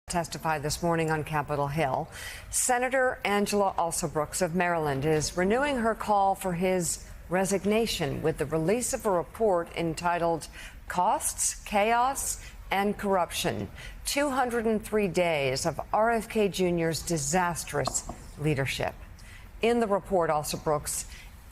Testified this morning on Capitol Hill. Senator Angela Alsobrooks of Maryland is renewing her call for his resignation with the release of a report entitled Costs, Chaos, and Corruption: 203 Days of RFK Jr.'s Disastrous Leadership. In the report, Alsobrooks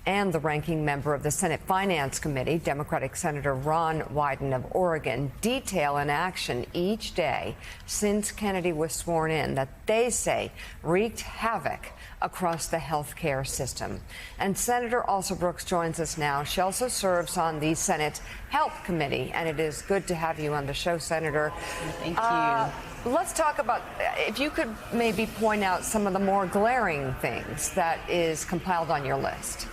and the ranking member of the Senate Finance Committee, Democratic Senator Ron Wyden of Oregon, detail an action each day since Kennedy was sworn in that they say wreaked havoc across the health care system. And Senator Alsobrooks joins us now. She also serves on the Senate Health Committee, and it is good to have you on the show, Senator. Thank you. Let's talk about, if you could maybe point out some of the more glaring things that is compiled on your list.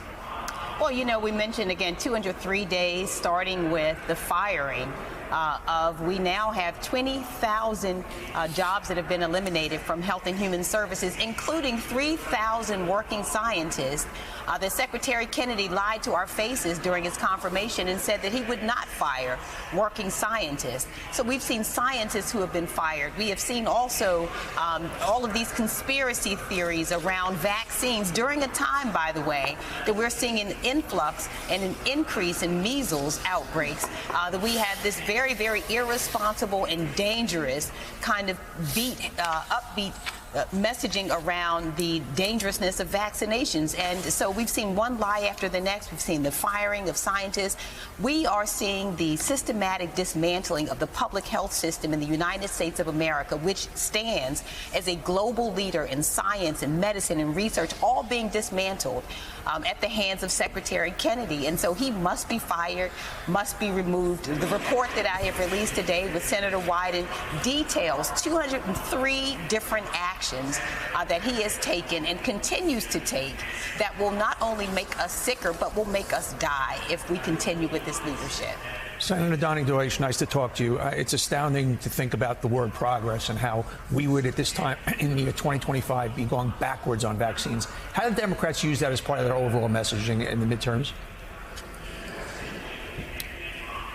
Well, you know, we mentioned, again, 203 days, starting with the firing we now have 20,000 jobs that have been eliminated from Health and Human Services, including 3,000 working scientists. The Secretary Kennedy lied to our faces during his confirmation and said that he would not fire working scientists. So we've seen scientists who have been fired. We have seen also all of these conspiracy theories around vaccines during a time, by the way, that we're seeing an influx and an increase in measles outbreaks, that we have this very, very irresponsible and dangerous kind of upbeat messaging around the dangerousness of vaccinations. And so we've seen one lie after the next. We've seen the firing of scientists. We are seeing the systematic dismantling of the public health system in the United States of America, which stands as a global leader in science and medicine and research, all being dismantled at the hands of Secretary Kennedy. And so he must be fired, must be removed. The report that I have released today with Senator Wyden details 203 different actions that he has taken and continues to take that will not only make us sicker, but will make us die if we continue with this leadership. Senator Donning Deutsch, nice to talk to you. It's astounding to think about the word progress and how we would at this time in the year 2025 be going backwards on vaccines. How do Democrats use that as part of their overall messaging in the midterms?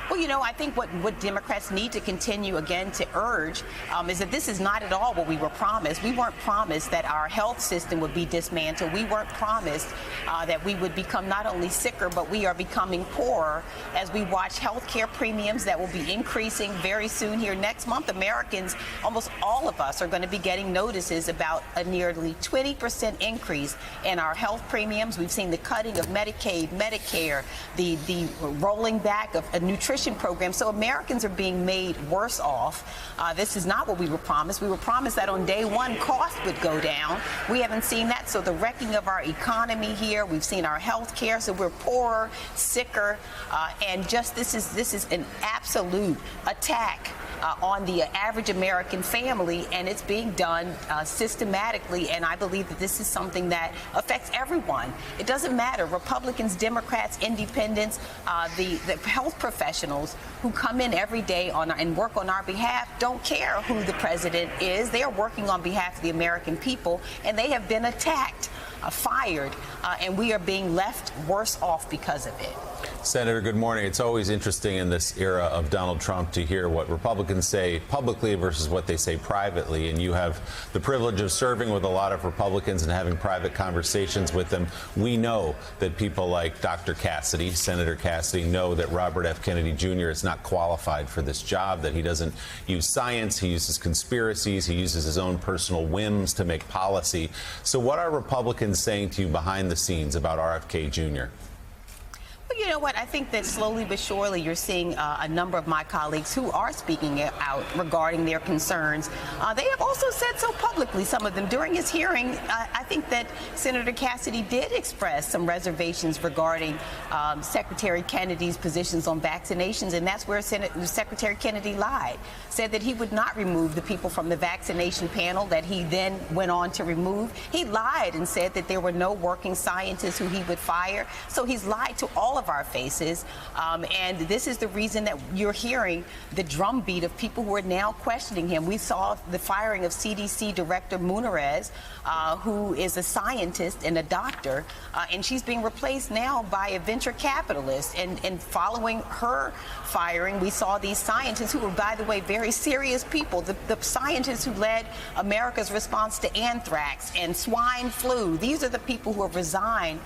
Well, you know, I think what Democrats need to continue again to urge is that this is not at all what we were promised. We weren't promised that our health system would be dismantled. We weren't promised that we would become not only sicker, but we are becoming poorer as we watch health care premiums that will be increasing very soon here next month. Americans, almost all of us, are going to be getting notices about a nearly 20% increase in our health premiums. We've seen the cutting of Medicaid, Medicare, the rolling back of a nutrition program. So Americans are being made worse off. This is not what we were promised. We were promised that on day one, costs would go down. We haven't seen that. So the wrecking of our economy here, we've seen our health care. So we're poorer, sicker, and just this is an absolute attack on the average American family, and it's being done systematically. And I believe that this is something that affects everyone. It doesn't matter, Republicans, Democrats, independents, the health professionals who come in every day and work on our behalf don't care who the president is. They are working on behalf of the American people, and they have been attacked, fired, and we are being left worse off because of it. Senator, good morning. It's always interesting in this era of Donald Trump to hear what Republicans say publicly versus what they say privately. And you have the privilege of serving with a lot of Republicans and having private conversations with them. We know that people like Dr. Cassidy, Senator Cassidy, know that Robert F. Kennedy Jr. is not qualified for this job, that he doesn't use science, he uses conspiracies, he uses his own personal whims to make policy. So what are Republicans saying to you behind the scenes about RFK Jr.? Well, you know what? I think that slowly but surely you're seeing a number of my colleagues who are speaking out regarding their concerns. They have also said so publicly, some of them. During his hearing, I think that Senator Cassidy did express some reservations regarding Secretary Kennedy's positions on vaccinations, and that's where Secretary Kennedy lied, said that he would not remove the people from the vaccination panel that he then went on to remove. He lied and said that there were no working scientists who he would fire. So he's lied to all of our our faces. And this is the reason that you're hearing the drumbeat of people who are now questioning him. We saw the firing of CDC Director Munarez, who is a scientist and a doctor, and she's being replaced now by a venture capitalist. And following her firing, we saw these scientists who were, by the way, very serious people. The scientists who led America's response to anthrax and swine flu. These are the people who have resigned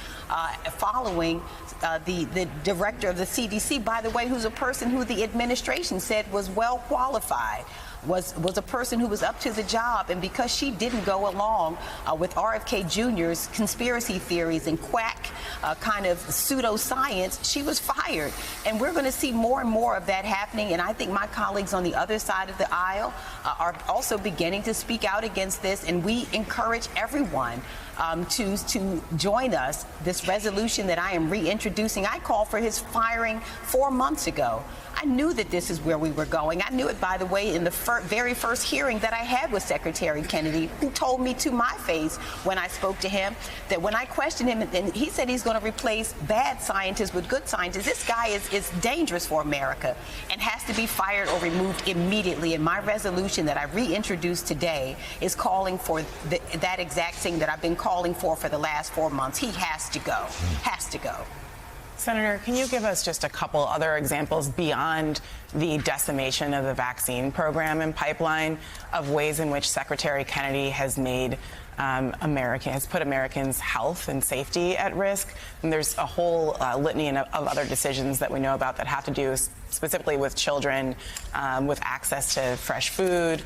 following the director of the CDC, by the way, who's a person who the administration said was well qualified. Was a person who was up to the job, and because she didn't go along with RFK Jr.'s conspiracy theories and quack kind of pseudoscience, she was fired. And we're going to see more and more of that happening, and I think my colleagues on the other side of the aisle are also beginning to speak out against this, and we encourage everyone to join us. This resolution that I am reintroducing, I called for his firing 4 months ago. I knew that this is where we were going. I knew it, by the way, in the very first hearing that I had with Secretary Kennedy, who told me to my face when I spoke to him that when I questioned him, and he said he's going to replace bad scientists with good scientists. This guy is dangerous for America and has to be fired or removed immediately. And my resolution that I reintroduced today is calling for that exact thing that I've been calling for the last 4 months. He has to go. Has to go. Senator, can you give us just a couple other examples beyond the decimation of the vaccine program and pipeline of ways in which Secretary Kennedy has made has put Americans' health and safety at risk? And there's a whole litany of other decisions that we know about that have to do specifically with children, with access to fresh food,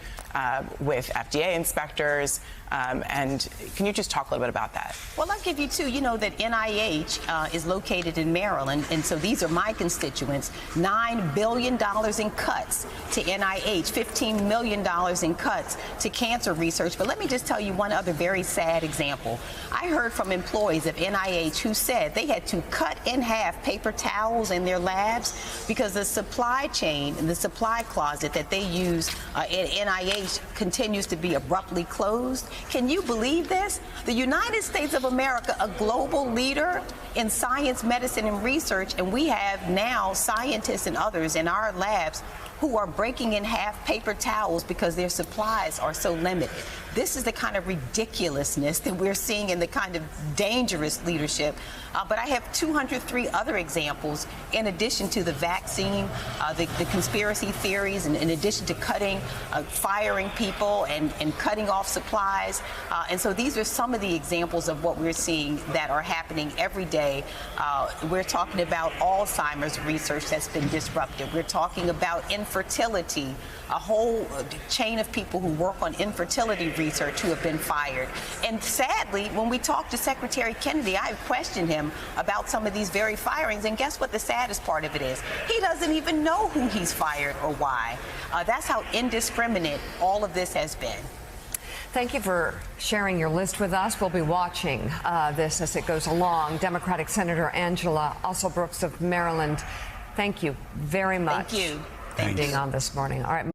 with FDA inspectors. And can you just talk a little bit about that? Well, I'll give you two. You know that NIH is located in Maryland, and so these are my constituents. $9 billion in cuts to NIH, $15 million in cuts to cancer research. But let me just tell you one other very sad example. I heard from employees of NIH who said they had to cut in half paper towels in their labs because the supply chain and the supply closet that they use at NIH continues to be abruptly closed. Can you believe this? The United States of America, a global leader in science, medicine, and research, and we have now scientists and others in our labs who are breaking in half paper towels because their supplies are so limited. This is the kind of ridiculousness that we're seeing in the kind of dangerous leadership. But I have 203 other examples in addition to the vaccine, the conspiracy theories, and in addition to firing people and cutting off supplies. And so these are some of the examples of what we're seeing that are happening every day. We're talking about Alzheimer's research that's been disrupted. We're talking about infertility, a whole chain of people who work on infertility research who have been fired. And sadly, when we talked to Secretary Kennedy, I questioned him about some of these very firings. And guess what the saddest part of it is? He doesn't even know who he's fired or why. That's how indiscriminate all of this has been. Thank you for sharing your list with us. We'll be watching this as it goes along. Democratic Senator Angela Alsobrooks of Maryland, thank you very much. Thank you. For being on this morning. All right.